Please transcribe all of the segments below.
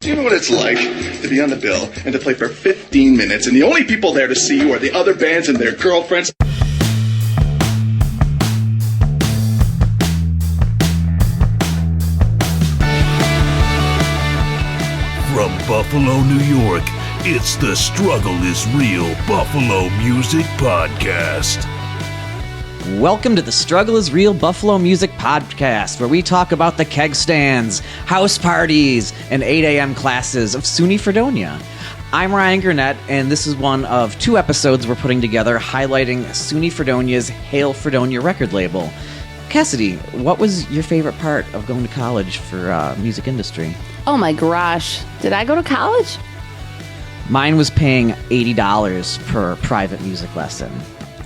Do you know what it's like to be on the bill and to play for 15 minutes and the only people there to see you are the other bands and their girlfriends? From Buffalo, New York, it's the Struggle is Real Buffalo Music Podcast. Welcome to the Struggle is Real Buffalo Music Podcast, where we talk about the keg stands, house parties, and 8 a.m. classes of SUNY Fredonia. I'm Ryan Gurnett, and this is one of two episodes we're putting together highlighting SUNY Fredonia's Hail Fredonia record label. Cassidy, what was your favorite part of going to college for music industry? Oh my gosh, did I go to college? Mine was paying $80 per private music lesson.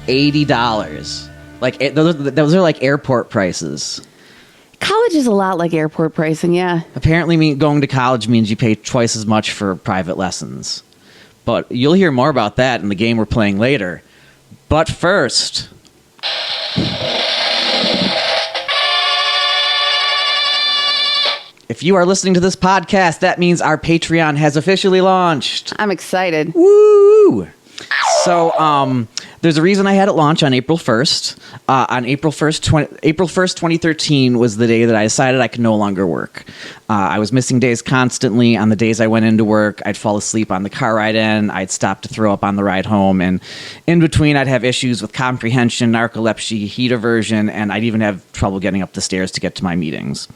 $80. Like, those are like airport prices. College is a lot like airport pricing, yeah. Apparently, going to college means you pay twice as much for private lessons. But you'll hear more about that in the game we're playing later. But first... If you are listening to this podcast, that means our Patreon has officially launched. I'm excited. Woo! So, there's a reason I had it launch on April 1st. On April 1st, 2013 was the day that I decided I could no longer work. I was missing days constantly. On the days I went into work, I'd fall asleep on the car ride in. I'd stop to throw up on the ride home. And in between, I'd have issues with comprehension, narcolepsy, heat aversion, and I'd even have trouble getting up the stairs to get to my meetings.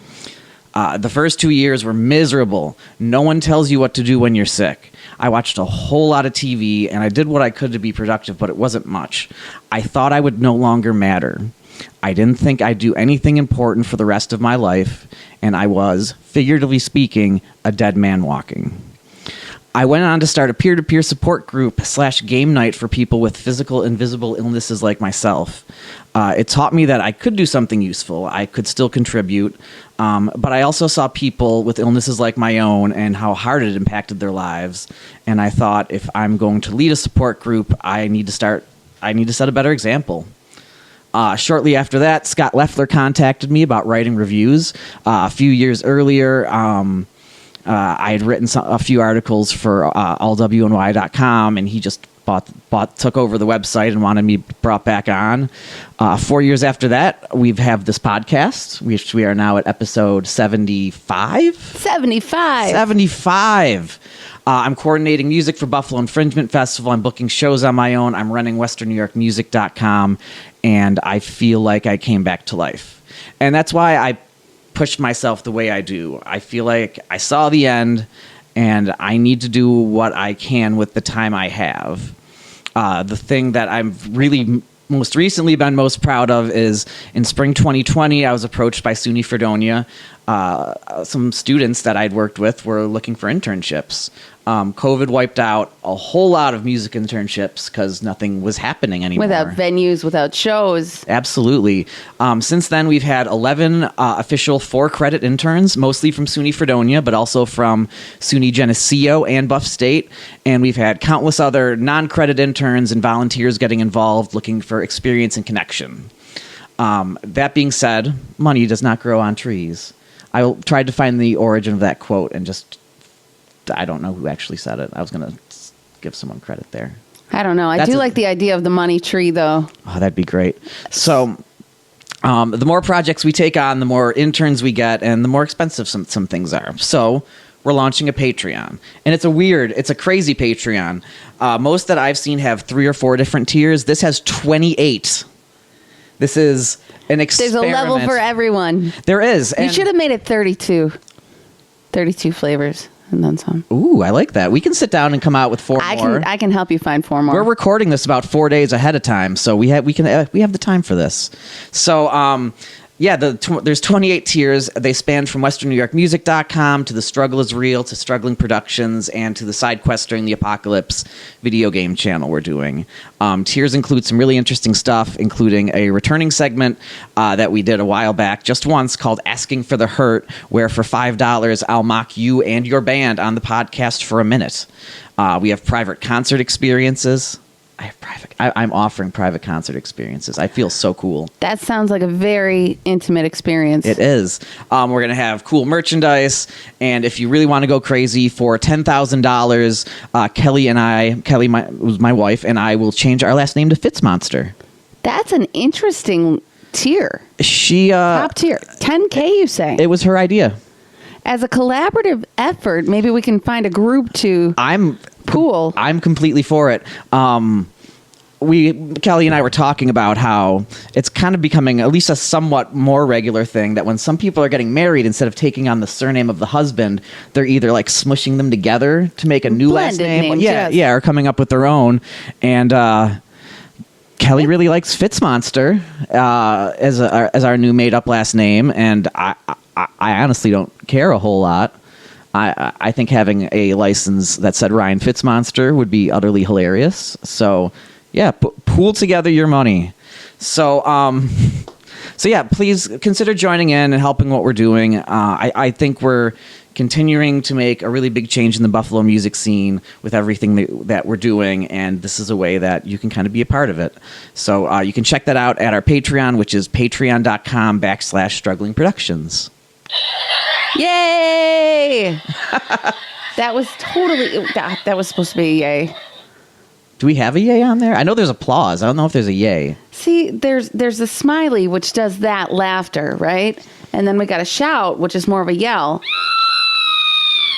The first 2 years were miserable. No one tells you what to do when you're sick. I watched a whole lot of TV, and I did what I could to be productive, but it wasn't much. I thought I would no longer matter. I didn't think I'd do anything important for the rest of my life, and I was, figuratively speaking, a dead man walking. I went on to start a peer-to-peer support group / game night for people with physical and visible illnesses like myself. It taught me that I could do something useful. I could still contribute. But I also saw people with illnesses like my own and how hard it impacted their lives. And I thought, if I'm going to lead a support group, I need to set a better example. Shortly after that, Scott Leffler contacted me about writing reviews. A few years earlier, I had written a few articles for allwny.com, and he just took over the website and wanted me brought back on. 4 years after that, we have this podcast, which we are now at episode 75? 75. I'm coordinating music for Buffalo Infringement Festival. I'm booking shows on my own. I'm running westernnewyorkmusic.com, and I feel like I came back to life. And that's why I pushed myself the way I do. I feel like I saw the end, and I need to do what I can with the time I have. The thing that I've really most recently been most proud of is in spring 2020, I was approached by SUNY Fredonia. Some students that I'd worked with were looking for internships. COVID wiped out a whole lot of music internships because nothing was happening anymore. Without venues, without shows. Absolutely. Since then, we've had 11 official 4-credit interns, mostly from SUNY Fredonia, but also from SUNY Geneseo and Buff State. And we've had countless other non-credit interns and volunteers getting involved, looking for experience and connection. That being said, money does not grow on trees. I tried to find the origin of that quote and I don't know who actually said it. I was going to give someone credit there. I don't know. I do like the idea of the money tree, though. Oh, that'd be great. So the more projects we take on, the more interns we get, and the more expensive some things are. So we're launching a Patreon. And it's a crazy Patreon. Most that I've seen have 3 or 4 different tiers. This has 28. This is an experiment. There's a level for everyone. There is. You should have made it 32. 32 flavors. And then some. Ooh, I like that. We can sit down and come out with 4 more. I can help you find 4 more. We're recording this about 4 days ahead of time, so we have the time for this. So, there's 28 tiers. They span from westernnewyorkmusic.com to The Struggle is Real to Struggling Productions and to the Side Quest During the Apocalypse video game channel we're doing. Tiers include some really interesting stuff, including a returning segment that we did a while back, just once, called Asking for the Hurt, where for $5, I'll mock you and your band on the podcast for a minute. We have private concert experiences. I have private. I'm offering private concert experiences. I feel so cool. That sounds like a very intimate experience. It is. We're going to have cool merchandise. And if you really want to go crazy, for $10,000, Kelly was my wife, and I will change our last name to Fitzmonster. That's an interesting tier. She Top tier. 10K, you say? It was her idea. As a collaborative effort, maybe we can find a group to pool. I'm completely for it. Kelly and I were talking about how it's kind of becoming at least a somewhat more regular thing that when some people are getting married, instead of taking on the surname of the husband, they're either like smushing them together to make a new last name. Names, yes. Or coming up with their own. And Kelly really likes Fitzmonster as our new made up last name, and I honestly don't care a whole lot. I think having a license that said Ryan Fitzmonster would be utterly hilarious. So, yeah, pool together your money. So, please consider joining in and helping what we're doing. I think we're continuing to make a really big change in the Buffalo music scene with everything that we're doing, and this is a way that you can kind of be a part of it. So you can check that out at our Patreon, which is patreon.com/struggling productions. Yay! That was supposed to be a yay. Do we have a yay on there? I know there's applause. I don't know if there's a yay. See, there's a smiley, which does that laughter, right? And then we got a shout, which is more of a yell.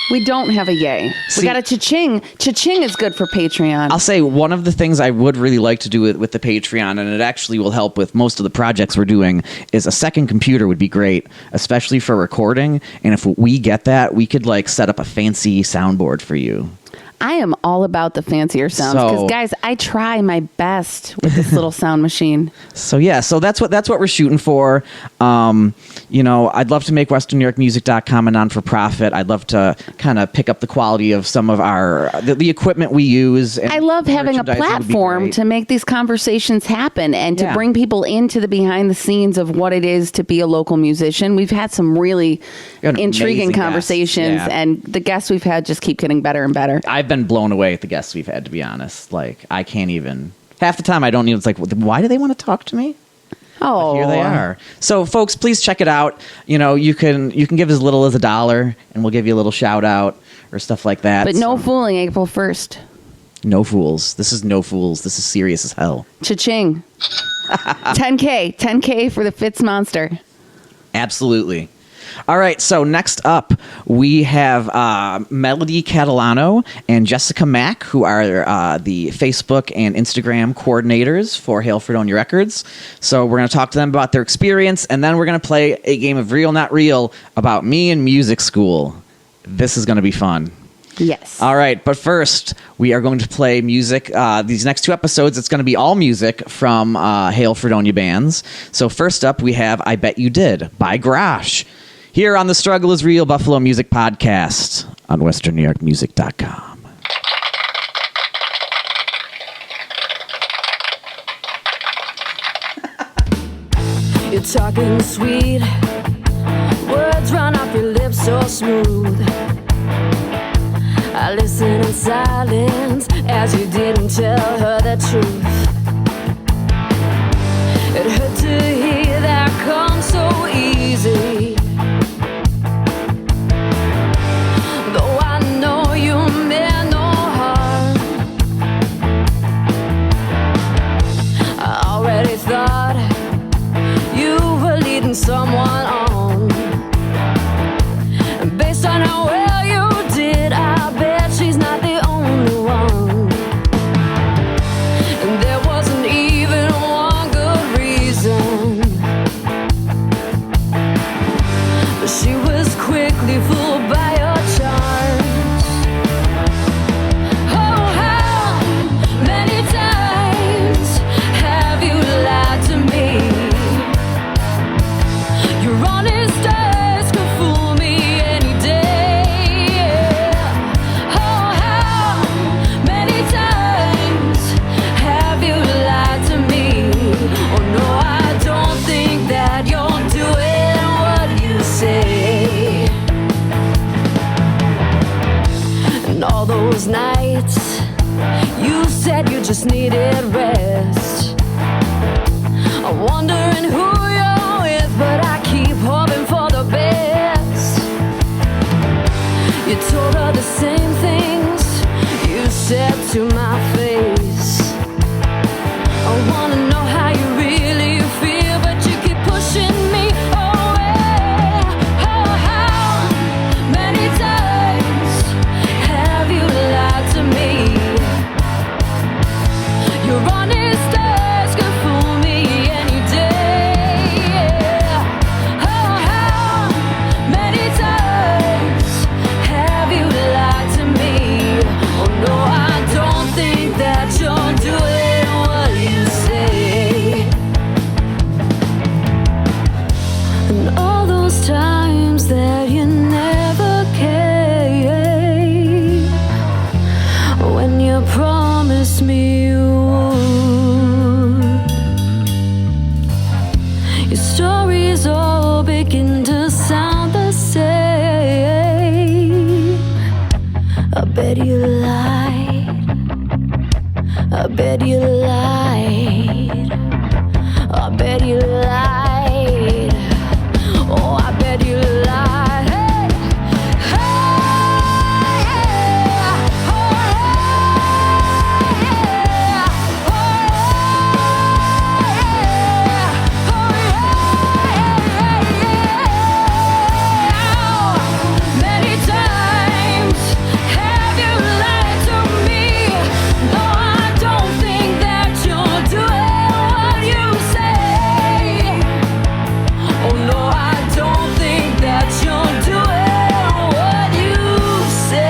We don't have a yay. We got a cha-ching. Cha-ching is good for Patreon. I'll say one of the things I would really like to do with the Patreon, and it actually will help with most of the projects we're doing, is a second computer would be great, especially for recording. And if we get that, we could like set up a fancy soundboard for you. I am all about the fancier sounds because, guys, I try my best with this little sound machine. So that's what we're shooting for. I'd love to make WesternNewYorkMusic.com a non-for-profit. I'd love to kind of pick up the quality of some of the equipment we use. And I love having a platform to make these conversations happen and to bring people into the behind the scenes of what it is to be a local musician. We've had some really intriguing conversations, and the guests we've had just keep getting better and better. I've been blown away at the guests we've had, to be honest. Like, I can't even, half the time I don't even, it's like, why do they want to talk to me? Oh, but here they are. So folks, please check it out. You can give as little as $1 and we'll give you a little shout out or stuff like that. But no fooling April 1st. No fools. This is no fools. This is serious as hell. Cha-ching. 10K for the Fitz Monster. Absolutely. All right, so next up, we have Melody Catalano and Jessica Mack, who are the Facebook and Instagram coordinators for Hail Fredonia Records. So we're going to talk to them about their experience, and then we're going to play a game of Real Not Real about me in music school. This is going to be fun. Yes. All right, but first, we are going to play music. These next 2 episodes, it's going to be all music from Hail Fredonia bands. So first up, we have I Bet You Did by Grosh. Here on the Struggle is Real Buffalo Music Podcast on WesternNewYorkMusic.com. You're talking sweet, words run off your lips so smooth. I listen in silence as you didn't tell her the truth. It hurt to hear that come so easy. Though I know you meant no harm, I already thought you were leading someone on. Based on how well you did, I bet she's not the only one. And there wasn't even one good reason, but she was quickly fooled by your charms. Oh, how many times have you lied to me? Your honest eyes could fool me any day. Oh, how many times have you lied to me? Oh no, I don't think that you're doing what you say. And all those nights You said you just needed rest. I'm wondering who you're with, but I keep hoping for the best. You told her the same things you said to my face. I wanna know how you really feel, but you keep pushing me away. Oh, how many times have you lied to me? Your honest eyes could fool me any day. Oh, how many times have you lied to me? Oh no, I don't think that you're doing what you say. And all those times that you never came, when you promised me you would. Your stories all begin to sound the same. I bet you lied. I bet you lied. I bet you lied. Oh, I bet you lied. Hey, hey, oh, yeah. Oh, yeah. Oh, yeah. Many times have you lied to me? No, I don't think that you're doing what you say. Oh no, I don't think that you're doing what you say.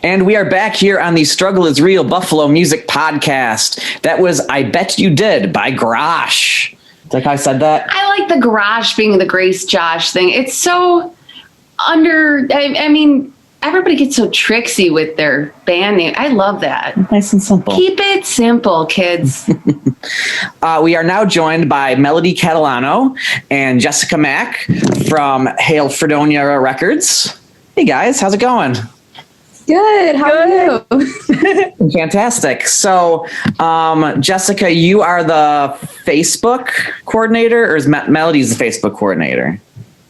And we are back here on the Struggle is Real Buffalo Music Podcast. That was I Bet You Did by Grosh. Like how I said that? I like the Grosh being the Grace Josh thing. It's so I mean, everybody gets so tricksy with their band name. I love that. Nice and simple. Keep it simple, kids. We are now joined by Melody Catalano and Jessica Mack from Hail Fredonia Records. Hey guys, how's it going? Good. How are you? Fantastic. So, Jessica, you are the Facebook coordinator, or is Melody's the Facebook coordinator?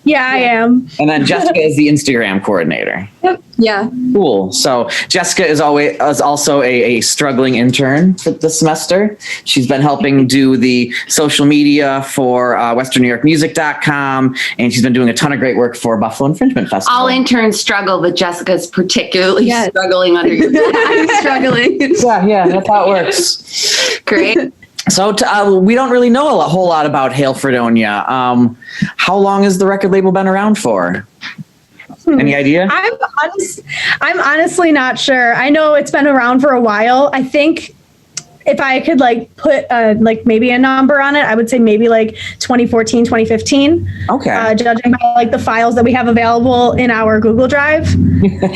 Yeah, I am. And then Jessica is the Instagram coordinator. Yep. Yeah. Cool. So Jessica is also a struggling intern for this semester. She's been helping do the social media for WesternNewYorkMusic.com, and she's been doing a ton of great work for Buffalo Infringement Festival. All interns struggle, but Jessica's particularly struggling under your I'm struggling. Yeah, that's how it works. Great. So we don't really know a whole lot about Hail Fredonia. How long has the record label been around for? Any idea? I'm honestly not sure. I know it's been around for a while. I think if I could put maybe a number on it, I would say maybe 2014, 2015. Okay. Judging by the files that we have available in our Google Drive.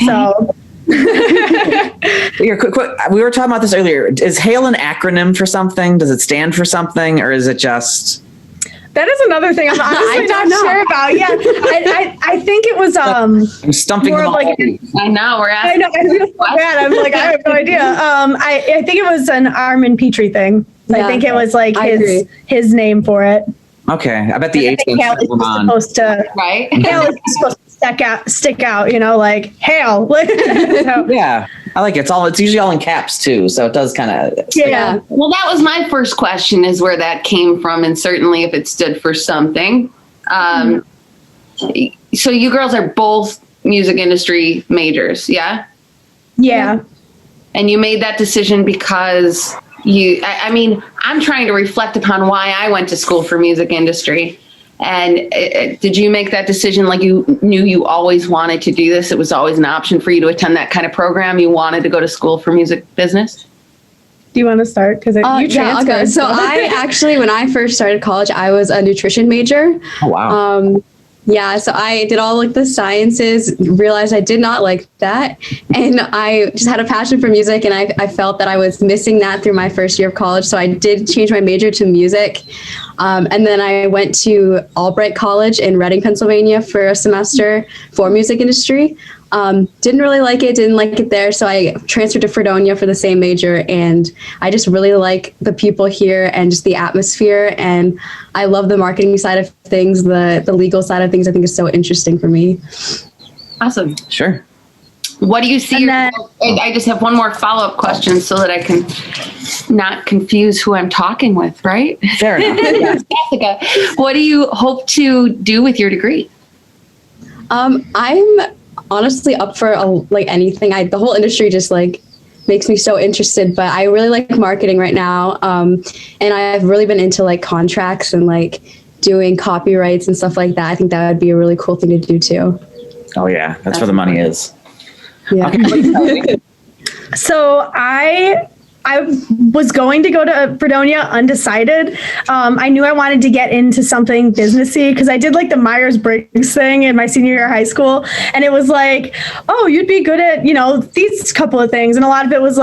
So. We were talking about this earlier. Is HAIL an acronym for something? Does it stand for something, or is it just? That is another thing I'm honestly not sure about. Yeah, I think it was I'm stumping them all. I know we're asking. I feel so bad. I'm I have no idea. I think it was an Armin Petrie thing. Yeah, I think it was his name for it. Okay, I bet the H is supposed to right. HAIL is supposed to stick out, like hail. So, yeah, I like it. It's usually all in caps too, so it does kind of. Yeah. Well, that was my first question: is where that came from, and certainly if it stood for something. So you girls are both music industry majors, yeah? Yeah. And you made that decision because I'm trying to reflect upon why I went to school for music industry. And did you make that decision like you knew you always wanted to do this? It was always an option for you to attend that kind of program? You wanted to go to school for music business? Do you want to start? Because you transferred. Okay. So I actually, when I first started college, I was a nutrition major. Oh, wow. Yeah, so I did all like the sciences, realized I did not like that. And I just had a passion for music, and I felt that I was missing that through my first year of college. So I did change my major to music. And then I went to Albright College in Reading, Pennsylvania for a semester for music industry. Didn't really like it, didn't like it there. So I transferred to Fredonia for the same major, and I just really like the people here and just the atmosphere. And I love the marketing side of things, the legal side of things. I think is so interesting for me. Awesome. Sure. What do you see? I just have one more follow-up question so that I can not confuse who I'm talking with, right? Fair enough. Jessica, what do you hope to do with your degree? I'm honestly up for anything. The whole industry just makes me so interested, but I really like marketing right now. And I've really been into contracts and doing copyrights and stuff like that. I think that would be a really cool thing to do too. Oh yeah, that's where the money is. Yeah. Okay. So I was going to go to Fredonia undecided. I knew I wanted to get into something businessy because I did the Myers-Briggs thing in my senior year of high school. And it was oh, you'd be good at, these couple of things. And a lot of it was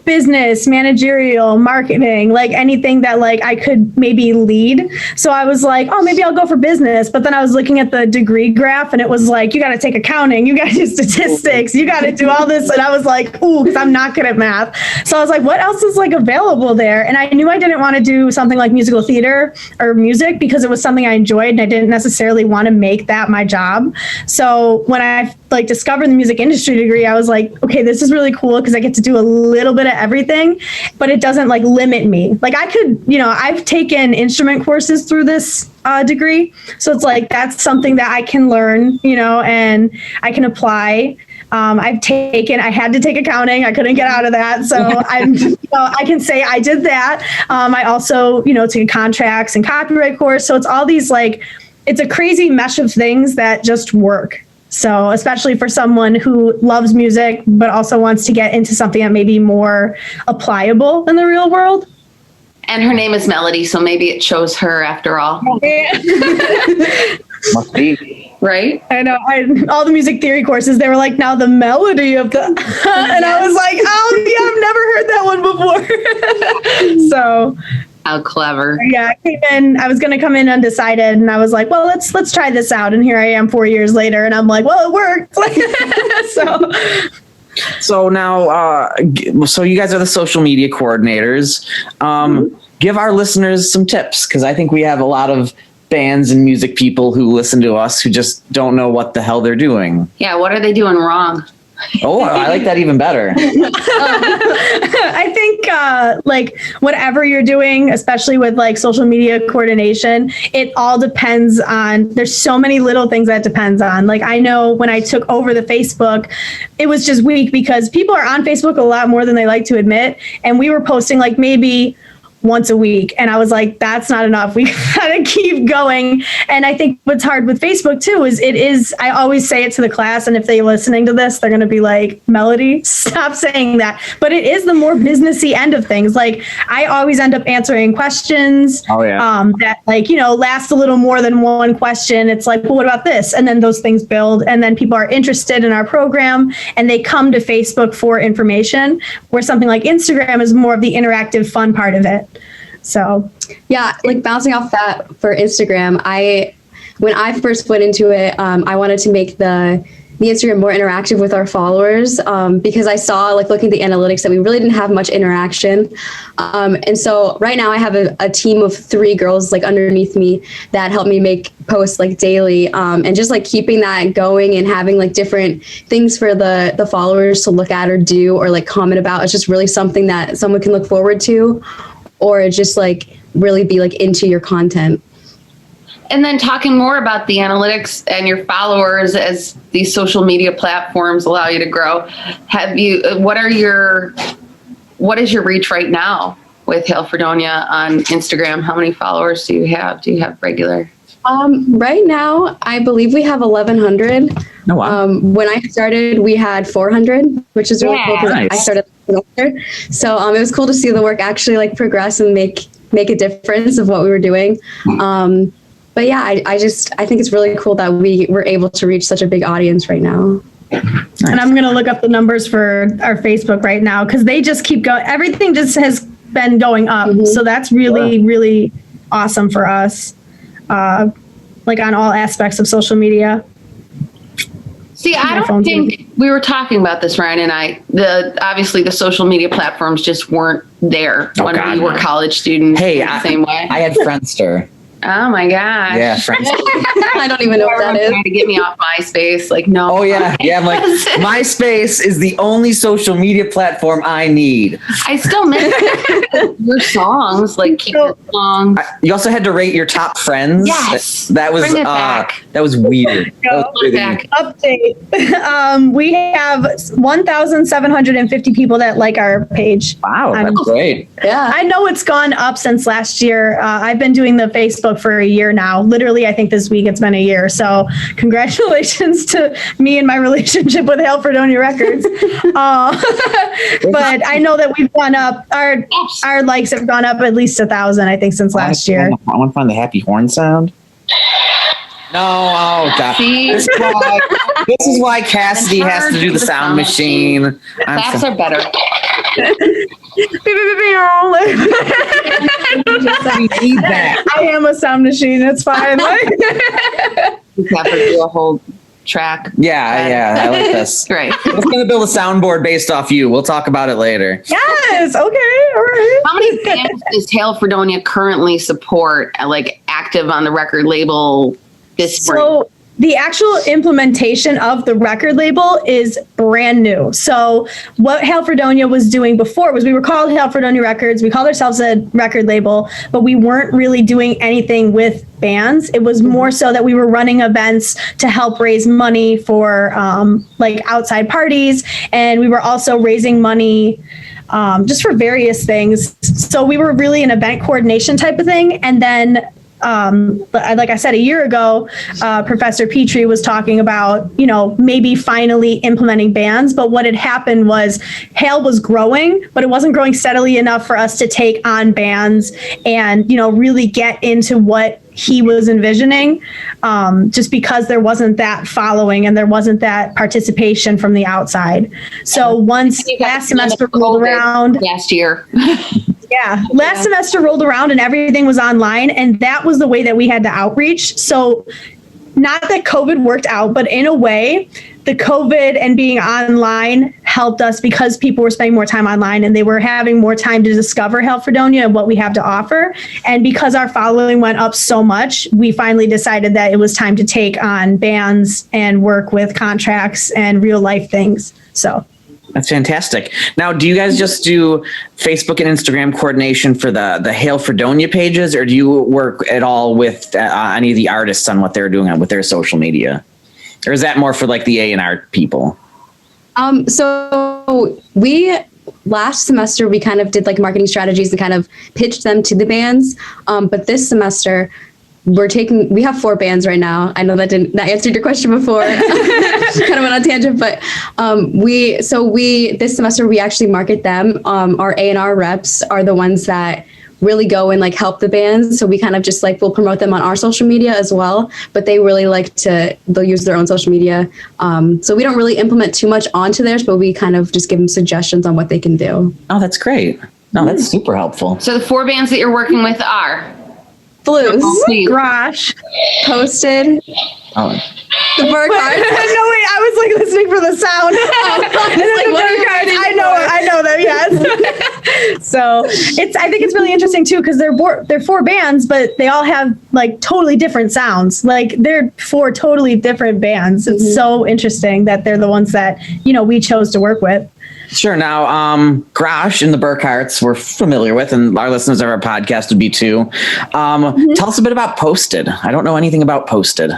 business, managerial, marketing, anything that I could maybe lead. So I was oh, maybe I'll go for business. But then I was looking at the degree graph, and it was you got to take accounting, you got to do statistics, you got to do all this. And I was ooh, because I'm not good at math. So I was what else is available there? And I knew I didn't want to do something like musical theater or music because it was something I enjoyed, and I didn't necessarily want to make that my job. So when I discovered the music industry degree, I was okay, this is really cool because I get to do a little bit of everything, but it doesn't limit me. I could, I've taken instrument courses through this degree. So it's that's something that I can learn, and I can apply. I had to take accounting. I couldn't get out of that. So I can say I did that. I also, took contracts and copyright course. So it's all these it's a crazy mesh of things that just work. So especially for someone who loves music, but also wants to get into something that may be more applicable in the real world. And her name is Melody, so maybe it chose her after all. Must be. Right? I know. All the music theory courses, they were now the melody of the... and I was oh, yeah, I've never heard that one before. So... How clever. Yeah, I was going to come in undecided, and I was well, let's try this out. And here I am 4 years later, and I'm well, it worked. So now, so you guys are the social media coordinators. Give our listeners some tips, because I think we have a lot of bands and music people who listen to us who just don't know what the hell they're doing. Yeah, what are they doing wrong? Oh, I like that even better. I think whatever you're doing, especially with social media coordination, it all depends on, there's so many little things that depends on. I know when I took over the Facebook, it was just weak because people are on Facebook a lot more than they like to admit. And we were posting maybe once a week. And I was that's not enough. We gotta keep going. And I think what's hard with Facebook too is I always say it to the class, and if they're listening to this, they're gonna be Melody, stop saying that. But it is the more businessy end of things. I always end up answering questions that last a little more than one question. It's well, what about this? And then those things build, and then people are interested in our program and they come to Facebook for information, where something like Instagram is more of the interactive fun part of it. So yeah, bouncing off that for Instagram, when I first went into it, I wanted to make the the Instagram more interactive with our followers, because I saw, like, looking at the analytics, that we really didn't have much interaction. And so right now I have a team of 3 girls, like, underneath me that help me make posts, like, daily, and just, like, keeping that going and having, like, different things for the followers to look at or do or, like, comment about. It's just really something that someone can look forward to, or just, like, really be, like, into your content. And then talking more about the analytics and your followers as these social media platforms allow you to grow. What is your reach right now with Hail Fredonia on Instagram? How many followers do you have? Do you have regular? Right now, I believe we have 1,100. Oh, wow. When I started, we had 400, which is really cool because nice. I started there. So it was cool to see the work actually, like, progress and make a difference of what we were doing. But yeah, I think it's really cool that we were able to reach such a big audience right now. Nice. And I'm going to look up the numbers for our Facebook right now, because they just keep going. Everything just has been going up. Mm-hmm. So that's really, really awesome for us, like, on all aspects of social media. See, I don't think we were talking about this, Ryan and I. Obviously the social media platforms just weren't there when we were college students. Hey, the same way. I had Friendster. Oh my gosh. Yeah, Friendster. I don't even know what that is. Trying to get me off MySpace. Like, no. Oh yeah. Yeah, I'm like, MySpace is the only social media platform I need. I still miss your songs, like, keep your songs. You also had to rate your top friends. Yes. That was Bring it back. That was weird. Update. We have 1,750 people that like our page. Wow, that's great. Yeah. I know it's gone up since last year. I've been doing the Facebook for a year now. Literally, I think this week it's been a year. So congratulations to me and my relationship with Hail Fredonia Records. But I know that we've gone up. Our likes have gone up at least 1,000, I think, since last year. I want to find the happy horn sound. No, oh God. This is why Cassidy has to do the sound machine. Claps are better. I am a sound machine. It's fine. You have to do a whole track. Yeah, I like this. Great. We're going to build a soundboard based off you. We'll talk about it later. Yes. Okay. All right. How many bands does Hail Fredonia currently support, like, active on the record label this spring? So the actual implementation of the record label is brand new. So what Hail Fredonia was doing before was we were called Hail Fredonia Records. We called ourselves a record label, but we weren't really doing anything with bands. It was more so that we were running events to help raise money for like outside parties. And we were also raising money just for various things. So we were really an event coordination type of thing. And then like I said, a year ago, Professor Petrie was talking about, maybe finally implementing bans. But what had happened was Hail was growing, but it wasn't growing steadily enough for us to take on bans and, really get into what he was envisioning, just because there wasn't that following and there wasn't that participation from the outside. So once last semester rolled around last year. Yeah. Last semester rolled around and everything was online, and that was the way that we had to outreach. So not that COVID worked out, but in a way, the COVID and being online helped us because people were spending more time online and they were having more time to discover Hail Fredonia and what we have to offer. And because our following went up so much, we finally decided that it was time to take on bands and work with contracts and real life things. So that's fantastic. Now, do you guys just do Facebook and Instagram coordination for the Hail Fredonia pages, or do you work at all with any of the artists on what they're doing with their social media? Or is that more for like the A&R people? So last semester, we kind of did like marketing strategies and kind of pitched them to the bands. But this semester, we have 4 bands right now. I know that answered your question before. Kind of went on a tangent, but this semester we actually market them. Our A&R reps are the ones that really go and like help the bands. So we kind of just like, we'll promote them on our social media as well, but they really they'll use their own social media. So we don't really implement too much onto theirs, but we kind of just give them suggestions on what they can do. Oh, that's great. No, that's super helpful. So the 4 bands that you're working with are? Fluse. Grosh. Posted. Oh. The Burkharts. No, wait, I was like listening for the sound. And then the Burkharts, I know them, yes. So I think it's really interesting too, because they're 4 bands, but they all have like totally different sounds. Like they're 4 totally different bands. It's so interesting that they're the ones that, we chose to work with. Sure. Now, Grosh and the Burkharts we're familiar with, and our listeners of our podcast would be too. Tell us a bit about Posted. I don't know anything about Posted.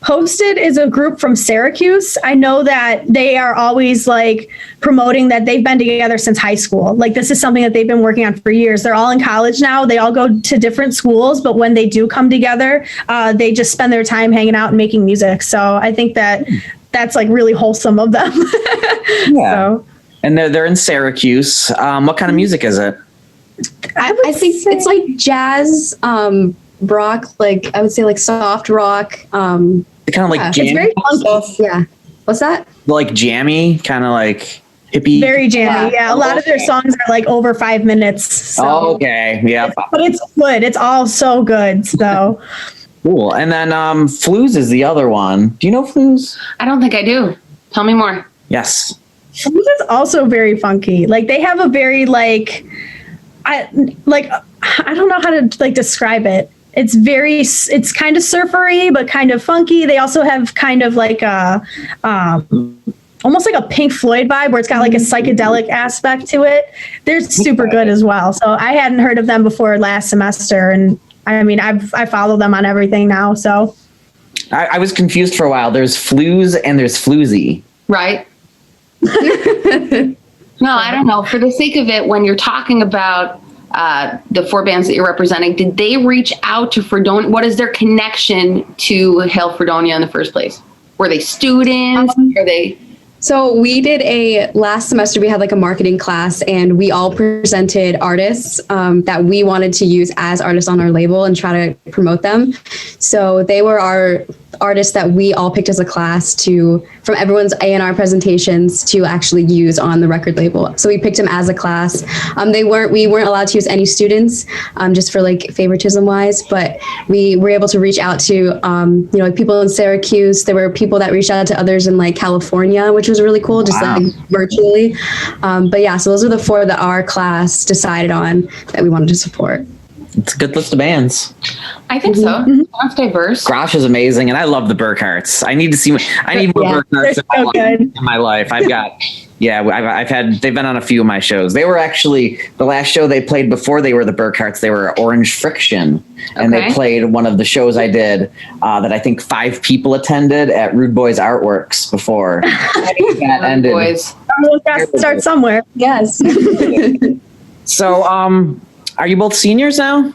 Posted is a group from Syracuse. I know that they are always like promoting that they've been together since high school. Like this is something that they've been working on for years. They're all in college now. They all go to different schools, but when they do come together, they just spend their time hanging out and making music. So I think that's like really wholesome of them. Yeah. So. And they're in Syracuse. What kind of music is it? I think it's like jazz, rock, like I would say like soft rock. Kind of like jammy. It's very funky. Yeah. What's that? Like jammy, kind of like hippie. Very jammy. Yeah. A lot of their songs are like over 5 minutes. So. Oh, okay. Yeah. But it's good. It's all so good. So. Cool. And then Fluse is the other one. Do you know Fluse? I don't think I do. Tell me more. Yes. Fluse is also very funky. Like they have a very I don't know how to like describe it. It's kind of surfery, but kind of funky. They also have kind of like a, almost like a Pink Floyd vibe where it's got like a psychedelic aspect to it. They're super good as well. So I hadn't heard of them before last semester. And I mean, I follow them on everything now. So I was confused for a while. There's Fluse and there's Floozy. Right. No, I don't know. For the sake of it, when you're talking about the 4 bands that you're representing, did they reach out to Fredonia? What is their connection to Hail Fredonia in the first place? Were they students? Are they? So last semester we had like a marketing class, and we all presented artists that we wanted to use as artists on our label and try to promote them. So they were our artists that we all picked as a class from everyone's A&R presentations to actually use on the record label. So we picked them as a class. We weren't allowed to use any students just for like favoritism wise, but we were able to reach out to like people in Syracuse. There were people that reached out to others in like California, which was really cool, just like virtually. But yeah, so those are the 4 that our class decided on that we wanted to support. It's a good list of bands. I think so. Sounds diverse. Grosh is amazing, and I love the Burkharts. I need more Burkharts in my life. I've got, they've been on a few of my shows. They were actually, the last show they played before they were the Burkharts, they were Orange Friction. And they played one of the shows I did that I think 5 people attended at Rude Boys Artworks before. That ended. Boys. Someone has to start somewhere. Yes. So, are you both seniors now?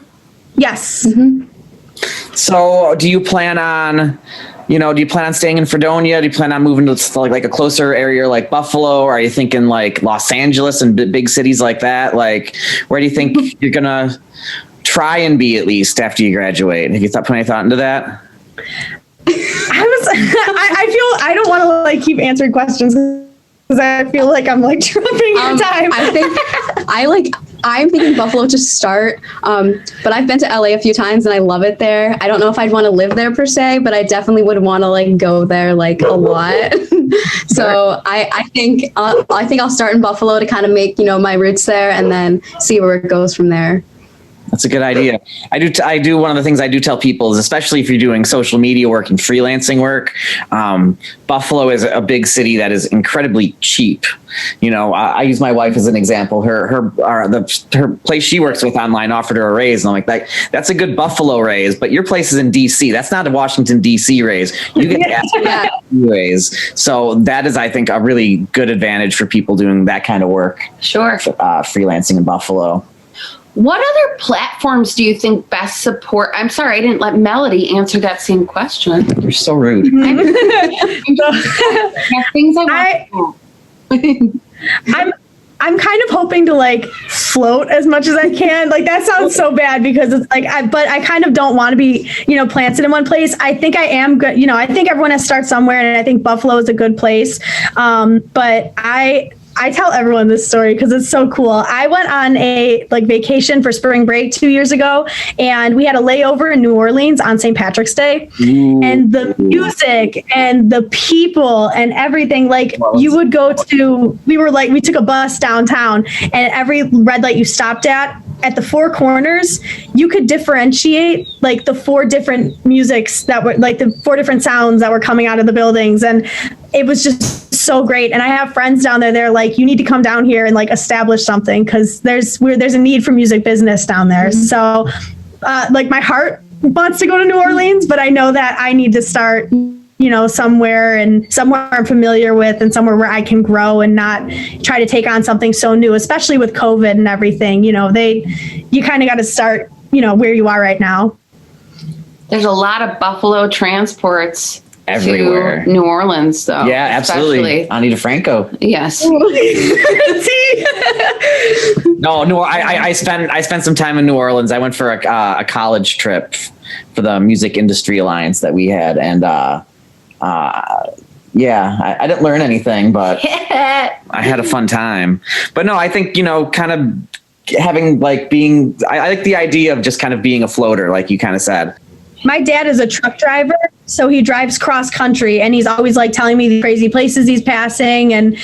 Yes. So do you plan on staying in Fredonia? Do you plan on moving to like a closer area like Buffalo? Or are you thinking like Los Angeles and big cities like that? Like, where do you think you're going to try and be at least after you graduate? Have you put any thought into that? I feel I don't want to like keep answering questions because I feel like I'm like trumping your time. I'm thinking Buffalo to start, but I've been to LA a few times and I love it there. I don't know if I'd want to live there per se, but I definitely would want to like go there like a lot. So I think I'll start in Buffalo to kind of make my roots there and then see where it goes from there. That's a good idea. I do. One of the things I do tell people is, especially if you're doing social media work and freelancing work, Buffalo is a big city that is incredibly cheap. I use my wife as an example. Her place she works with online offered her a raise, and I'm like, that's a good Buffalo raise, but your place is in DC. That's not a Washington DC raise. You get to ask for a raise. So that is, I think, a really good advantage for people doing that kind of work. Sure. Freelancing in Buffalo. What other platforms do you think best support? I'm sorry, I didn't let Melody answer that same question. You're so rude. I'm kind of hoping to like float as much as I can. Like that sounds so bad because it's like, but I kind of don't want to be, planted in one place. I think I am good. I think everyone has to start somewhere, and I think Buffalo is a good place. But I tell everyone this story because it's so cool. I went on a vacation for spring break 2 years ago, and we had a layover in New Orleans on St. Patrick's Day. Ooh. And the music and the people and everything, you would go to, we took a bus downtown, and every red light you stopped at the four corners, you could differentiate the four different musics that were the four different sounds that were coming out of the buildings. And it was just so great. And I have friends down there. They're like, you need to come down here and establish something, because there's a need for music business down there. Mm-hmm. So my heart wants to go to New Orleans, but I know that I need to start somewhere I'm familiar with, and somewhere where I can grow and not try to take on something so new, especially with COVID and everything. You kind of got to start, where you are right now. There's a lot of Buffalo transports everywhere to New Orleans, though. Yeah, absolutely. Ani DeFranco. Yes. No, I spent some time in New Orleans. I went for a college trip for the Music Industry Alliance that we had, and I didn't learn anything, but I had a fun time. But no, I think, kind of having I like the idea of just kind of being a floater, like you kind of said. My dad is a truck driver, so he drives cross country, and he's always telling me the crazy places he's passing. And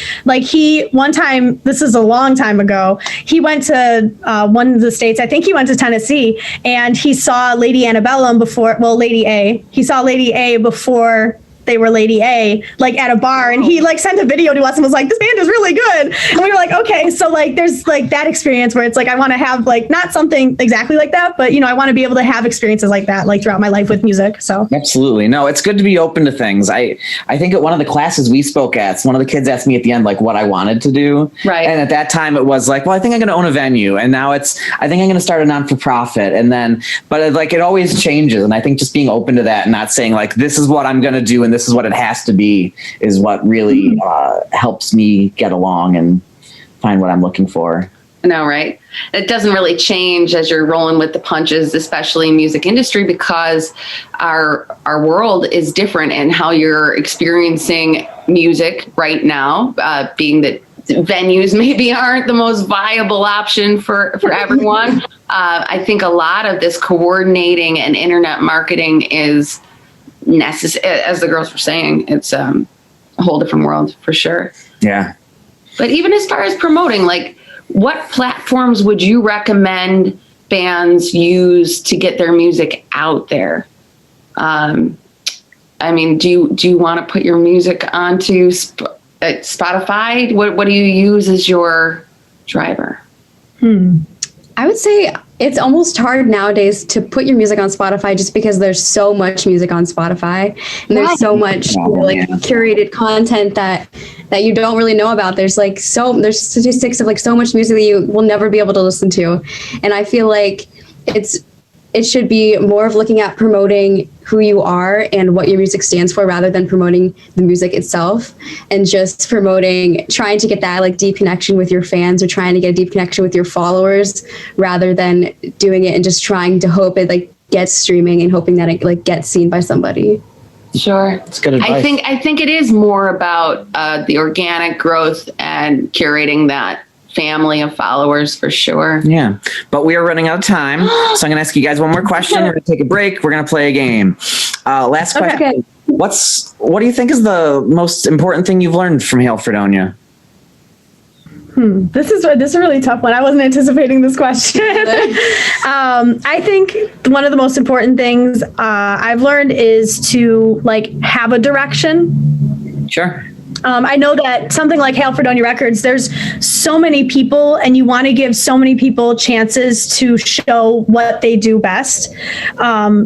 one time, this is a long time ago, he went to one of the states, I think he went to Tennessee, and he saw Lady Antebellum Lady A. He saw Lady A before they were Lady A, at a bar, and he sent a video to us and was like, this band is really good. And we were like, okay. So there's that experience where it's I want to have not something exactly like that, but I want to be able to have experiences like that, throughout my life with music. So absolutely. No, it's good to be open to things. I think at one of the classes we spoke at, one of the kids asked me at the end, what I wanted to do. Right. And at that time it was well, I think I'm going to own a venue. And now I think I'm going to start a non-for-profit. And then, but it always changes. And I think just being open to that and not saying this is what I'm going to do and this is what it has to be is what really helps me get along and find what I'm looking for. No, right. It doesn't really change as you're rolling with the punches, especially in music industry, because our world is different and how you're experiencing music right now, being that venues maybe aren't the most viable option for everyone. I think a lot of this coordinating and internet marketing is necessary. As the girls were saying, it's a whole different world for sure. Yeah. But even as far as promoting, what platforms would you recommend bands use to get their music out there? Do you want to put your music onto Spotify? What do you use as your driver? I would say it's almost hard nowadays to put your music on Spotify, just because there's so much music on Spotify, and there's so much curated content that you don't really know about. There's there's statistics of so much music that you will never be able to listen to. And I feel like it should be more of looking at promoting who you are and what your music stands for, rather than promoting the music itself, and just trying to get that deep connection with your fans, or trying to get a deep connection with your followers, rather than doing it and just trying to hope it gets streaming and hoping that it gets seen by somebody. Sure. That's good advice. I think it is more about the organic growth and curating that family of followers for sure. Yeah, but we are running out of time, so I'm gonna ask you guys one more question. We're gonna take a break. We're gonna play a game. Last question. Okay. What do you think is the most important thing you've learned from Hail Fredonia? This is a really tough one. I wasn't anticipating this question. I think one of the most important things I've learned is to have a direction. Sure. I know that something like Hail Fredonia Records, there's so many people, and you want to give so many people chances to show what they do best.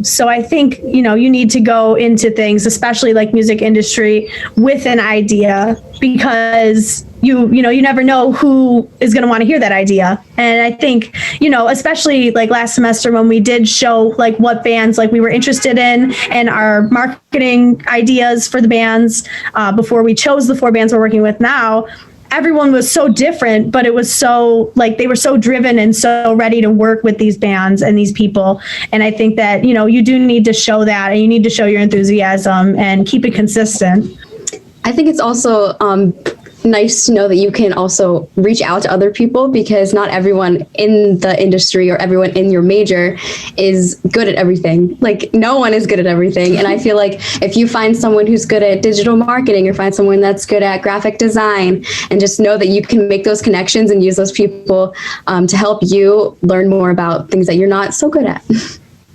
So I think, you need to go into things, especially music industry, with an idea, because you never know who is going to want to hear that idea. And I think, especially last semester when we did show what bands we were interested in and our marketing ideas for the bands before we chose the four bands we're working with now, everyone was so different, but it was so they were so driven and so ready to work with these bands and these people. And I think that, you do need to show that, and you need to show your enthusiasm and keep it consistent. I think it's also nice to know that you can also reach out to other people, because not everyone in the industry or everyone in your major is good at everything. Like, no one is good at everything. And I feel like if you find someone who's good at digital marketing or find someone that's good at graphic design, and just know that you can make those connections and use those people to help you learn more about things that you're not so good at.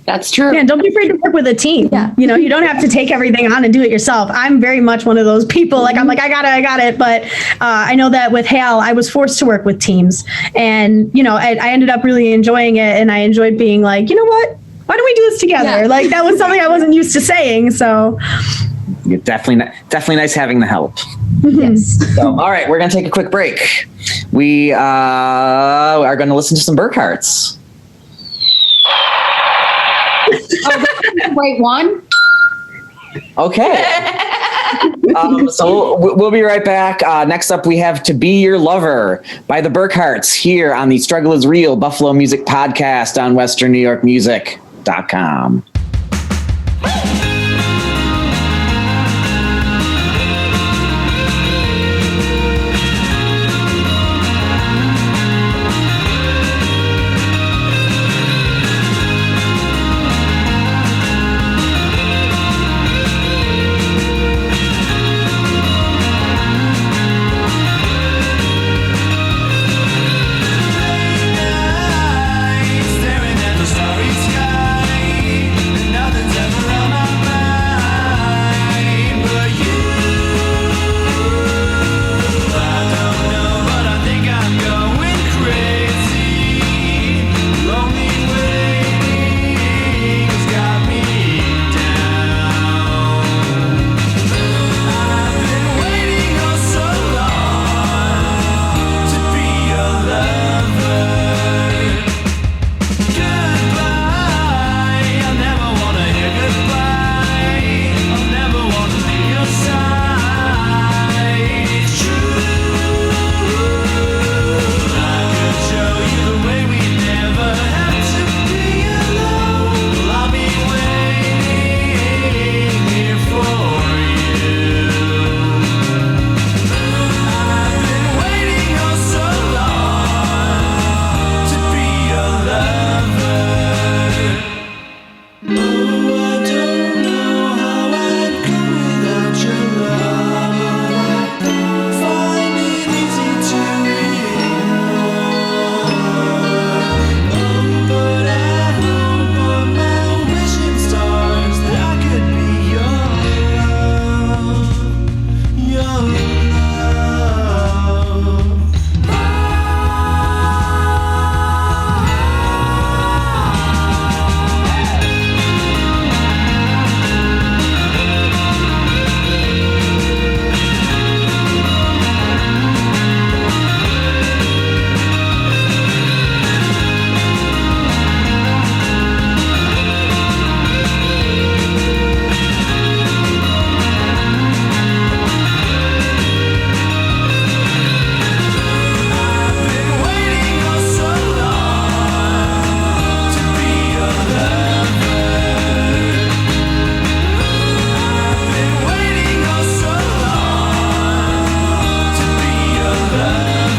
That's true. Yeah, don't be afraid to work with a team. Yeah. You know, you don't have to take everything on and do it yourself. I'm very much one of those people. Like, I'm like, I got it. But I know that with Hale, I was forced to work with teams. And, you know, I ended up really enjoying it. And I enjoyed being like, you know what? Why don't we do this together? Yeah. Like, that was something I wasn't used to saying. So You're definitely nice having the help. Yes. So, all right, we're going to take a quick break. We are going to listen to some Burkharts. Wait, one? Okay. So we'll be right back. Next up, we have To Be Your Lover by the Burkharts here on the Struggle is Real Buffalo Music Podcast on westernnewyorkmusic.com. Staring at the starry sky, nothing's ever on my mind but you. I don't know, but I think I'm going crazy. Lonely waiting's got me down. I've been waiting oh so long to be your lover. Goodbye, I never wanna hear goodbye. I'll never wanna leave your side. It's true. I could show you the way we never have to be alone. Well, I'll be waiting here for you. I've been waiting oh so long to be your lover. Oh, I don't know how I'd go without your love. Find it easy to ignore. Oh, but I hope on my wishing stars that I could be your love. Your I've been waiting oh so long to be your lover. I've been waiting oh so long to be your lover.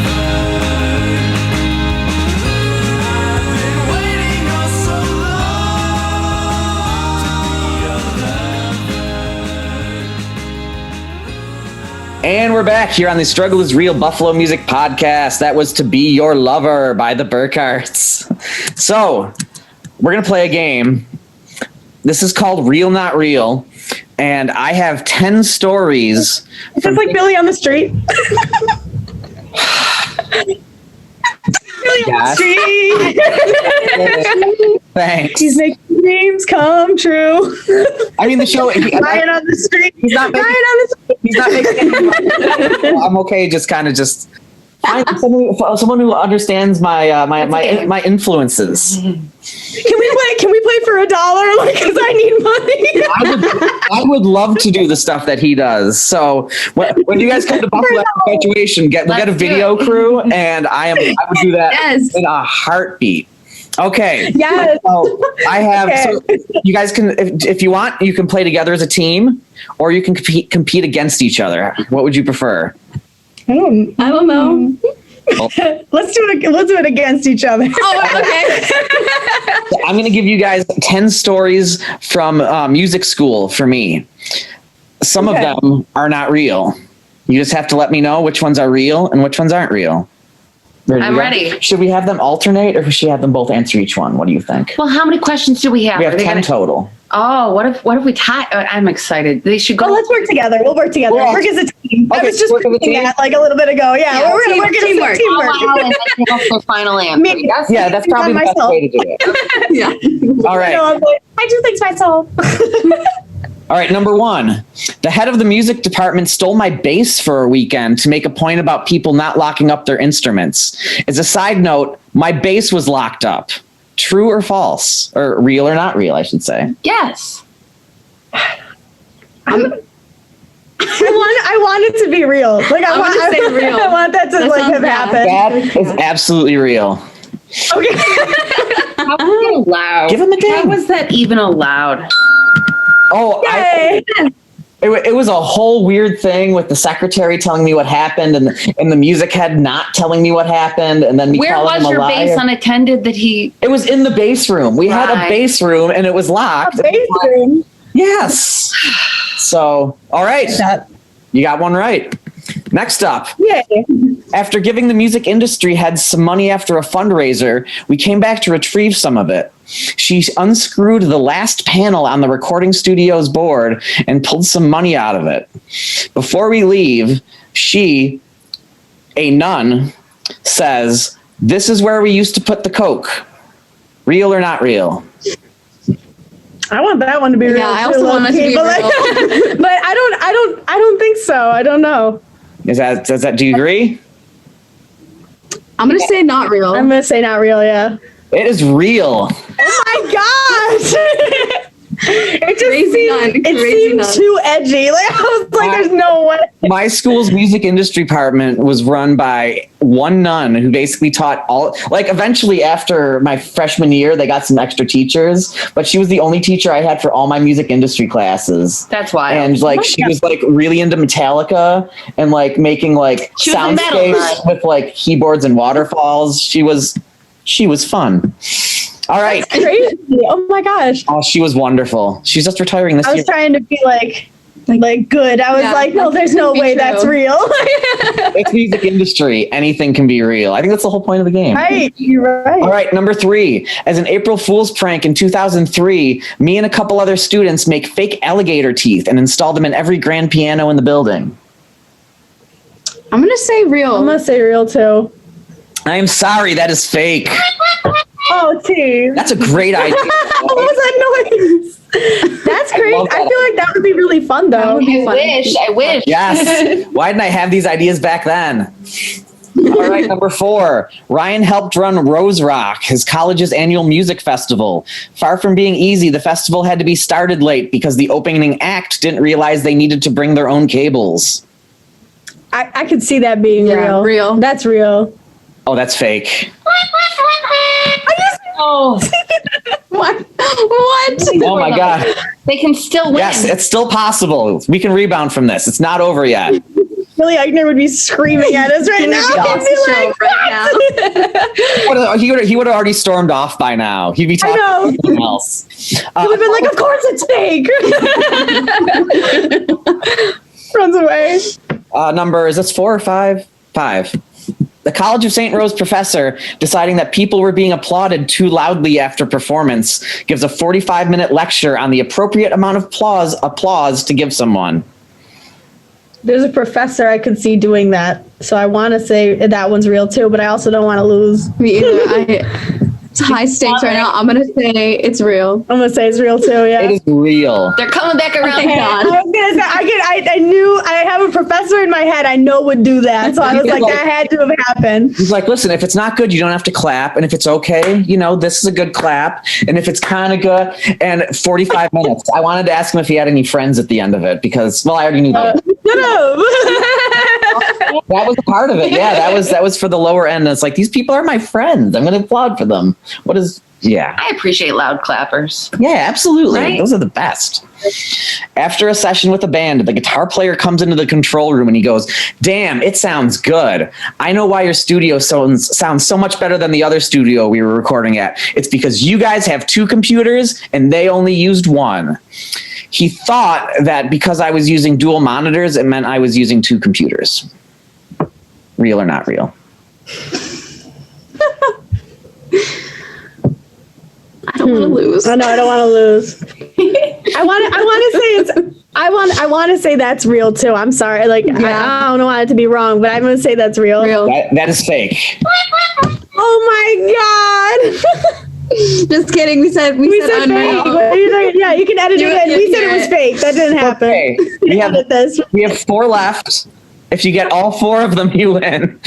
I've been waiting oh so long to be your lover. And we're back here on the Struggle is Real Buffalo Music Podcast. That was To Be Your Lover by the Burkharts. So we're going to play a game. This is called Real Not Real. And I have 10 stories. it's just like Billy on the street. Billy on the Yes. street. Thanks. He's making dreams come true. I mean, the show. Ryan on the street. He's not making- Ryan on the street. He's not making any money. I'm okay. Just kind of just find someone who understands my influences. Can we play for $1? Like, because I need money. I would love to do the stuff that he does. So when you guys come to Buffalo after graduation, we'll get a video crew, and I would do that Yes. in a heartbeat. Okay. Yes. So I have. Okay. So you guys can, if you want, you can play together as a team, or you can compete against each other. What would you prefer? I don't know. Let's do it against each other. Oh, okay. I'm going to give you guys 10 stories from music school for me. Some of them are not real. You just have to let me know which ones are real and which ones aren't real. I'm ready. Should we have them alternate or should we have them both answer each one? What do you think? Well, how many questions do we have? We have 10 total. Oh, what if we tie? I'm excited. They should go. Oh, let's work together. We'll work together. Work as a team. I was just thinking that like a little bit ago. Yeah, we're gonna work as a teamwork. And then that's the final answer. Me. Yes? Yeah, that's probably the best way to do it. Yeah. All right. I do things myself. All right, number 1. The head of the music department stole my bass for a weekend to make a point about people not locking up their instruments. As a side note, my bass was locked up. True or false? Or real or not real, I should say. Yes. I want it to be real. Like I want to say real. I want that to have happened. That is absolutely real. Okay. How was that allowed? Give him a ding. How was that even allowed? Oh, it was a whole weird thing with the secretary telling me what happened and the music head not telling me what happened and then me Where calling was him a your liar. bass unattended that he... It was in the bass room. We had a bass room and it was locked. A bass room? Yes. So, all right. You got one right. Next up. Yay. After giving the music industry heads some money after a fundraiser, we came back to retrieve some of it. She unscrewed the last panel on the recording studio's board and pulled some money out of it. Before we leave, she, a nun, says, "This is where we used to put the Coke." Real or not real? I want that one to be real. Yeah, I also want that to be real. But I don't think so. I don't know. Do you agree? I'm going to say not real. I'm going to say not real, yeah. It is real. Oh my gosh! It just seemed too edgy. Like I was like, "There's no way." My school's music industry department was run by one nun who basically taught all. Like eventually, after my freshman year, they got some extra teachers, but she was the only teacher I had for all my music industry classes. That's why. And like she was like really into Metallica and like making like soundscapes with like keyboards and waterfalls. She was fun. All right. That's crazy. Oh my gosh. Oh, she was wonderful. She's just retiring this year. I was trying to be like good. I was like, no, there's no way that's real. It's music industry. Anything can be real. I think that's the whole point of the game. Right. You're right. All right. Number 3, as an April Fool's prank in 2003, me and a couple other students make fake alligator teeth and install them in every grand piano in the building. I'm going to say real. I'm going to say real too. I am sorry. That is fake. Oh, T. That's a great idea. What was that noise? That's great. I feel like that would be really fun, though. I wish. Yes. Why didn't I have these ideas back then? All right, number 4. Ryan helped run Rose Rock, his college's annual music festival. Far from being easy, the festival had to be started late because the opening act didn't realize they needed to bring their own cables. I could see that being real. That's real. Oh, that's fake. Oh. What? Oh my God. They can still win. Yes, it's still possible. We can rebound from this. It's not over yet. Billy Eichner would be screaming at us right now. He would have already stormed off by now. He'd be talking about something else. He would have been like, "Of course it's fake." Runs away. Number, is this 4 or 5? 5. The College of St. Rose professor, deciding that people were being applauded too loudly after performance, gives a 45-minute lecture on the appropriate amount of applause to give someone. There's a professor I could see doing that, so I want to say that one's real too, but I also don't want to lose. Me either. It's high stakes right now. I'm going to say it's real. I'm going to say it's real too, yeah. It is real. They're coming back around. Okay. I was gonna say, I knew I have a professor in my head I know would do that, so I was like, that had to have happened. He's like, listen, if it's not good, you don't have to clap, and if it's okay, this is a good clap, and if it's kind of good, and 45 minutes. I wanted to ask him if he had any friends at the end of it because, well, I already knew that. That was a part of it. Yeah, that was for the lower end. It's like, these people are my friends. I'm going to applaud for them. What is Yeah. I appreciate loud clappers. Yeah, absolutely. Right? Those are the best. After a session with a band, the guitar player comes into the control room and he goes, "Damn, it sounds good. I know why your studio sounds so much better than the other studio we were recording at. It's because you guys have 2 computers and they only used 1. He thought that because I was using dual monitors, it meant I was using 2 computers. Real or not real? I don't want to lose. I know I don't want to lose. I want to say that's real too. I'm sorry. Like I don't want it to be wrong, but I'm going to say that's real. That is fake. Oh my god. Just kidding. We said fake. unreal. Yeah, you can edit it in. We said it was fake. That didn't happen. Okay. We have 4 left. If you get all 4 of them, you win.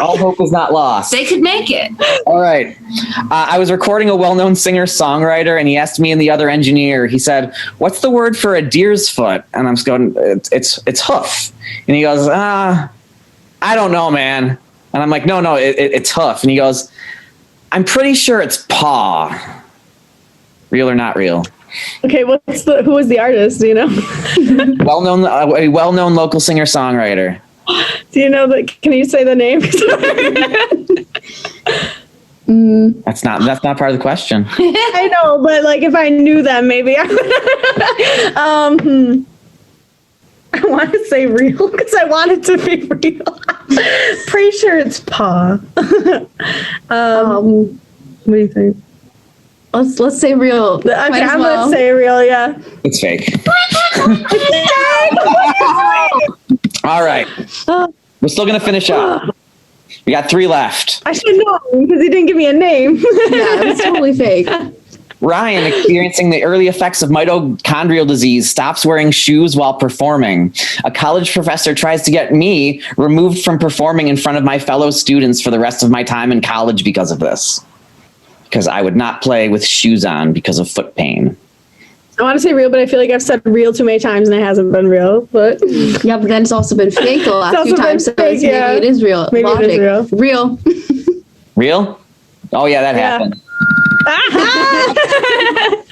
All hope is not lost. They could make it. All right. I was recording a well-known singer-songwriter, and he asked me and the other engineer, he said, "What's the word for a deer's foot?" And I'm just going, it's hoof. And he goes, I don't know, man. And I'm like, no, it's hoof. And he goes, "I'm pretty sure it's paw." Real or not real? Okay, who was the artist? Do you know? A well-known local singer-songwriter. Do you know that? Can you say the name? That's not part of the question. I know, but like if I knew them, maybe I would. I want to say real because I want it to be real. Pretty sure it's paw. What do you think? Let's say real. Okay, I'm gonna say real. Yeah. It's fake. All right. We're still going to finish up. We got 3 left. I should know because he didn't give me a name. Yeah, it's totally fake. Ryan, experiencing the early effects of mitochondrial disease, stops wearing shoes while performing. A college professor tries to get me removed from performing in front of my fellow students for the rest of my time in college because of this. Because I would not play with shoes on because of foot pain. I want to say real, but I feel like I've said real too many times and it hasn't been real. But yeah, but then it's also been fake the last few times. So maybe it is real. Maybe it is real. Real? Oh yeah, that happened.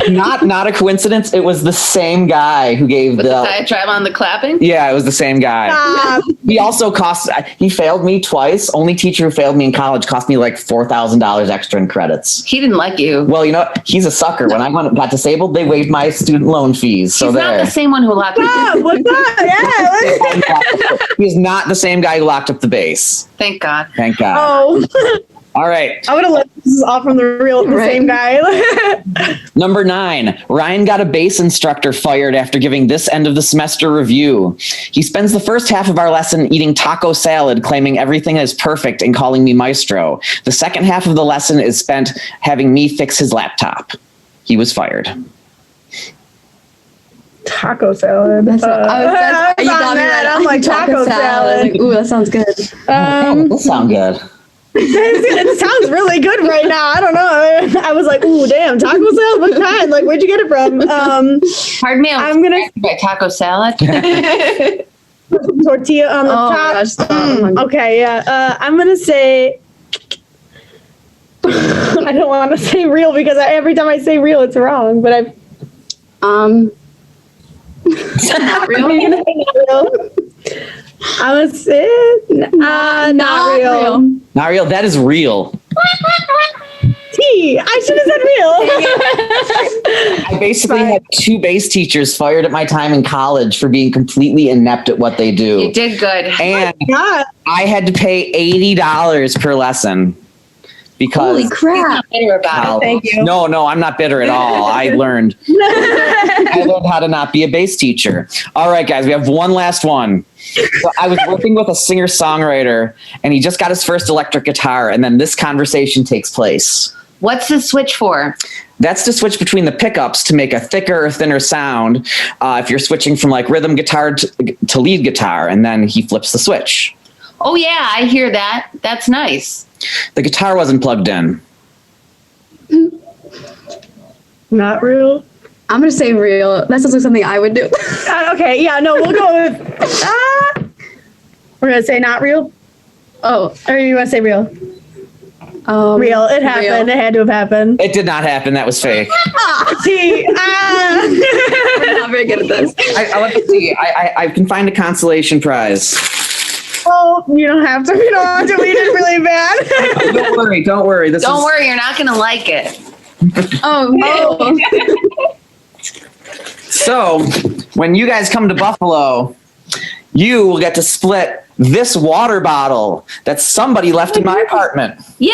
Not a coincidence. It was the same guy who gave the diatribe on the clapping. Yeah, it was the same guy. He also he failed me twice. Only teacher who failed me in college cost me like $4,000 extra in credits. He didn't like you. Well, you know, he's a sucker. When I got disabled, they waived my student loan fees. So he's not the same one who locked up. What's up? Yeah. He's not the same guy who locked up the bass. Thank God. Thank God. Oh. All right. I would have let this is all from the same guy. Number 9, Ryan got a bass instructor fired after giving this end of the semester review. He spends the first half of our lesson eating taco salad, claiming everything is perfect and calling me maestro. The second half of the lesson is spent having me fix his laptop. He was fired. Taco salad. You got me right. I'm like taco salad. Ooh, that sounds good. That sounds good. It sounds really good right now. I don't know. I was like, ooh, damn, taco salad? What kind? Like, where'd you get it from? Pardon me, I'm going to buy taco salad. Tortilla on the top. Okay, yeah. I'm going to say... I don't want to say real because every time I say real, it's wrong. But not real. I'm going to say not real. I would say not real. Not real. That is real. I should have said real. I basically had 2 bass teachers fired at my time in college for being completely inept at what they do. You did good. And I had to pay $80 per lesson. Because holy crap! He's not bitter about it. Thank you. No, I'm not bitter at all. I learned how to not be a bass teacher. All right, guys, we have one last one. So I was working with a singer-songwriter, and he just got his first electric guitar, and then this conversation takes place. What's the switch for? That's to switch between the pickups to make a thicker or thinner sound. If you're switching from like rhythm guitar to lead guitar, and then he flips the switch. Oh yeah, I hear that. That's nice. The guitar wasn't plugged in. Not real. I'm gonna say real. That sounds like something I would do. Okay, yeah, no, we'll go with. We're gonna say not real. Oh, or you want to say real? Real. It happened. Real. It had to have happened. It did not happen. That was fake. See, We're not very good at this. Let's see. I can find a consolation prize. oh, you don't have to. You don't have to. We did really bad. Don't worry. Don't worry, you're not going to like it. Oh. So, when you guys come to Buffalo, you will get to split this water bottle that somebody left in my apartment. Yay!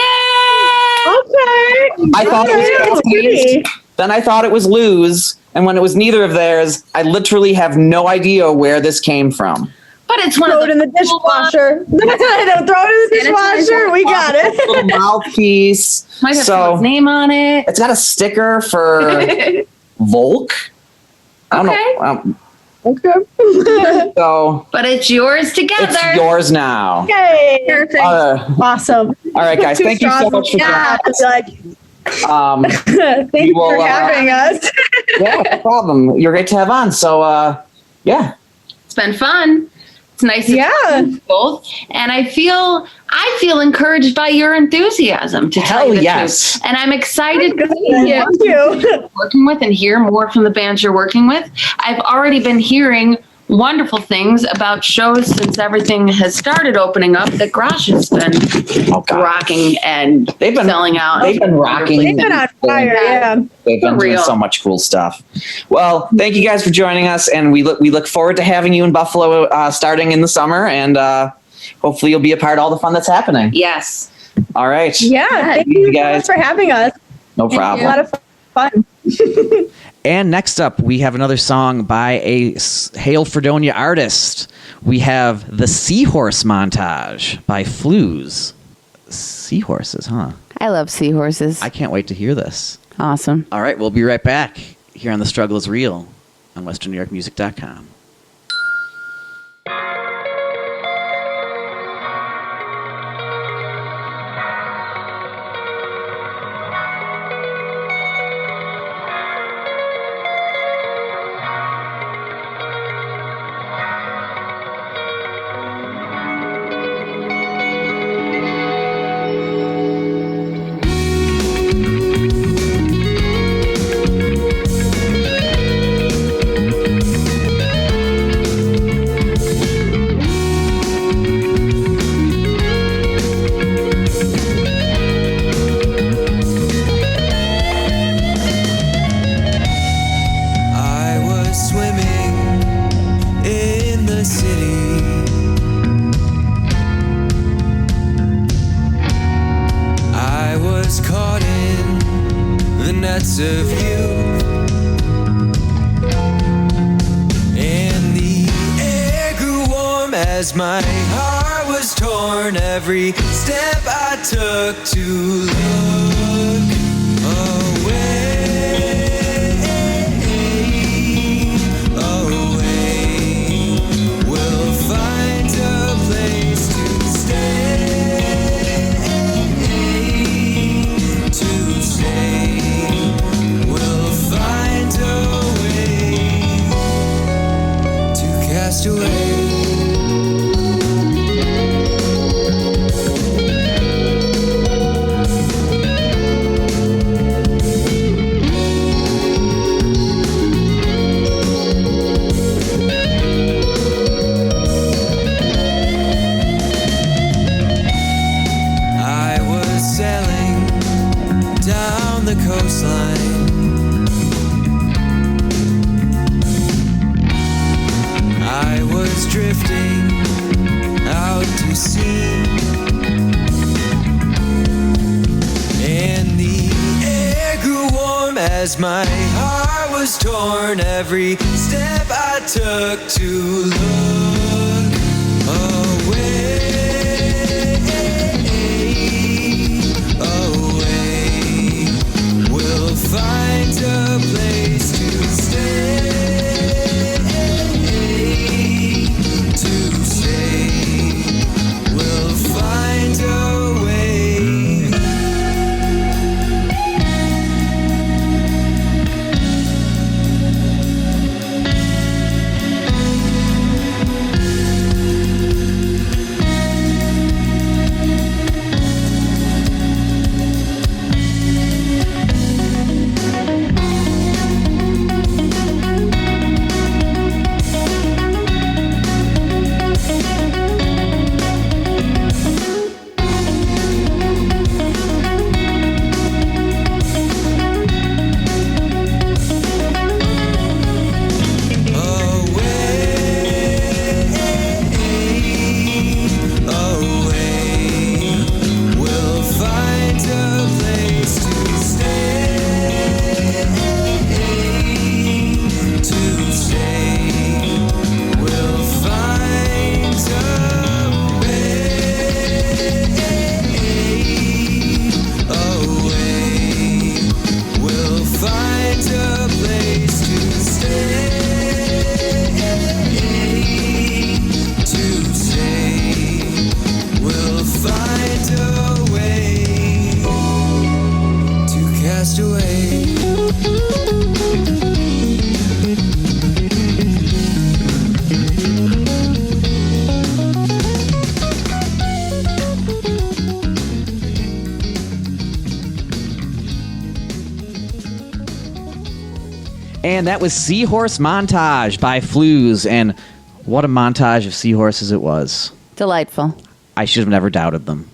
Okay. I thought it was Okay. Katie's, then I thought it was Lou's, and when it was neither of theirs, I literally have no idea where this came from. But it's one Throw of it in the dishwasher. Throw it in the dishwasher. We got Little it. mouthpiece. Might have So someone's name on it. it's got a sticker for Volk. I don't know. Okay. So But it's yours together. it's yours now. Yay. Perfect. Awesome. All right, guys. Two Thank you so straws much for yeah, joining. Thank you will, for having us. Yeah, no problem. You're great to have on. So, yeah. It's been fun. It's nice to Yeah. talk to you both. And I feel encouraged by your enthusiasm, to tell you the yes. truth. And I'm excited to Thank you. working with and hear more from the bands you're working with. I've already been hearing wonderful things about shows since everything has started opening up that Grosh has been rocking and They've been selling out. They've been rocking. They've been on fire. Yeah. They've been For doing real. so much cool stuff. Well, thank you guys for joining us, and we look forward to having you in Buffalo starting in the summer, and hopefully you'll be a part of all the fun that's happening. Yes. All right. Yeah. Thank You you guys. guys for having us. No A problem. lot of fun. And next up, we have another song by a Hail Fredonia artist. We have the Seahorse Montage by Fluse. Seahorses, huh? I love seahorses. I can't wait to hear this. Awesome. All right, we'll be right back here on The Struggle is Real on westernnewyorkmusic.com. I was swimming in the city. I was caught in the nets of you. And the air grew warm as my heart was torn. Every step I took to look away. We'll find a place to stay. We'll find a way to cast away. I was sailing down the coastline. I was drifting out to sea. And the air grew warm as my heart was torn. Every step I took to look away. We'll find a place to stay. We'll find a way. And that was Seahorse Montage by Fluse. And what a montage of seahorses it was. Delightful. I should have never doubted them.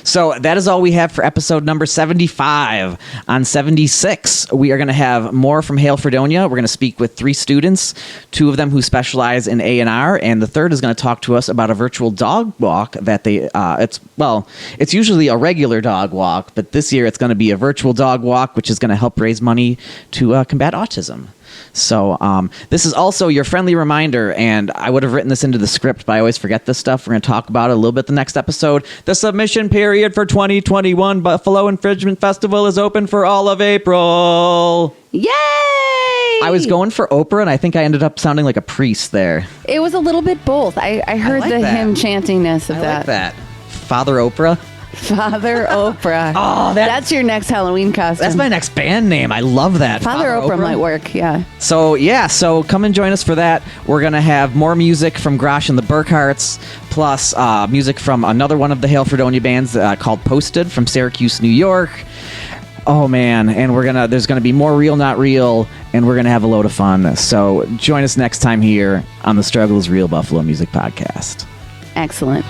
So that is all we have for episode number 75. On 76, we are going to have more from Hail Fredonia. We're going to speak with 3 students, 2 of them who specialize in A&R, and the third is going to talk to us about a virtual dog walk that they, it's usually a regular dog walk, but this year it's going to be a virtual dog walk, which is going to help raise money to combat autism. So this is also your friendly reminder, and I would have written this into the script, but I always forget this stuff. We're going to talk about it a little bit the next episode. The submission period for 2021 Buffalo Infringement Festival is open for all of April. Yay! I was going for Oprah, and I think I ended up sounding like a priest there. It was a little bit both. I heard like the that. hymn chantingness of I that. like that. Father Oprah? Father Oprah. Oh, that's your next Halloween costume. That's my next band name. I love that. Father Oprah might work, yeah. So come and join us for that. We're going to have more music from Grosh and the Burkharts, plus music from another one of the Hail Fredonia bands called Posted from Syracuse, New York. Oh man, and there's gonna be more Real Not Real, and we're gonna have a load of fun. So join us next time here on the Struggle is Real Buffalo Music Podcast. Excellent.